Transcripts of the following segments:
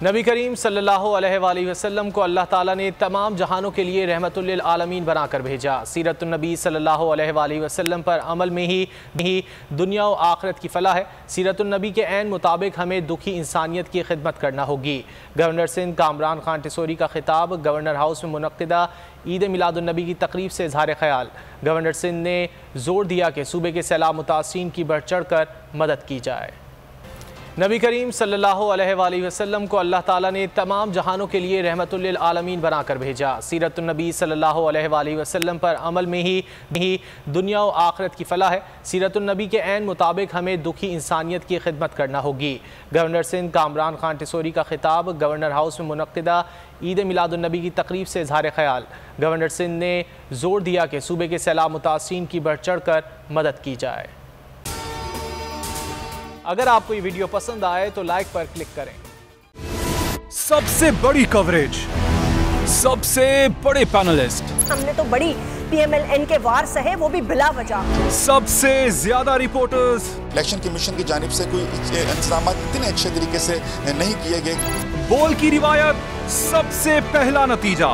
नबी करीम सल्लल्लाहु अलैहि वसल्लम को अल्लाह ताला ने तमाम जहानों के लिए रहमतुल लिल आलमीन बनाकर भेजा। सीरतुन नबी सल्लल्लाहु अलैहि वसल्लम पर अमल में ही दुनिया और आखिरत की फलाह है। सीरतुन नबी के ऐन मुताबिक हमें दुखी इंसानियत की खिदमत करना होगी। गवर्नर सिंध कामरान खान टिसोरी का खिताब गवर्नर हाउस में मुनक्किदा ईद मिलादुन नबी की तकरीब से इजहार ख्याल। गवर्नर सिंध ने जोर दिया कि सूबे के सैलाब मुतासिरीन की बढ़ चढ़ कर मदद की जाए। नबी करीम सल्लल्लाहु अलैहि वसल्लम को अल्लाह ताला ने तमाम जहानों के लिए रहमतुल लिल आलमीन बनाकर भेजा। सीरतुन नबी सल्लल्लाहु अलैहि वसल्लम पर अमल में ही दुनिया और आखिरत की फलाह है। सीरतुन नबी के ऐन मुताबिक हमें दुखी इंसानियत की खिदमत करना होगी। गवर्नर सिंध कामरान खान टिसोरी का खिताब गवर्नर हाउस में मुनक्किदा ईद मिलादुन नबी की तकरीब से इजहार ख्याल। गवर्नर सिंध ने जोर दिया कि सूबे के सैलाब मुतासिरीन की बढ़ चढ़ कर मदद की जाए। अगर आपको ये वीडियो पसंद आए तो लाइक पर क्लिक करें। सबसे बड़ी कवरेज, सबसे बड़े पैनलिस्ट, हमने तो बड़ी PMLN के वार सहे, वो भी बिला वजह। सबसे ज्यादा रिपोर्टर्स। इलेक्शन कमीशन की जानिब से कोई इंतजाम इतने अच्छे तरीके से नहीं किए गए। बोल की रिवायत, सबसे पहला नतीजा।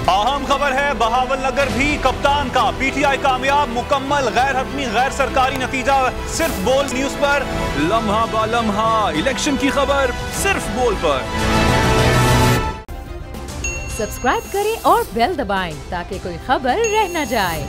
अहम खबर है बहावल नगर भी कप्तान का PTI कामयाब, मुकम्मल गैर हतमी गैर सरकारी नतीजा सिर्फ बोल न्यूज पर। लम्हा बा लम्हा इलेक्शन की खबर सिर्फ बोल पर। सब्सक्राइब करें और बेल दबाएं ताकि कोई खबर रह न जाए।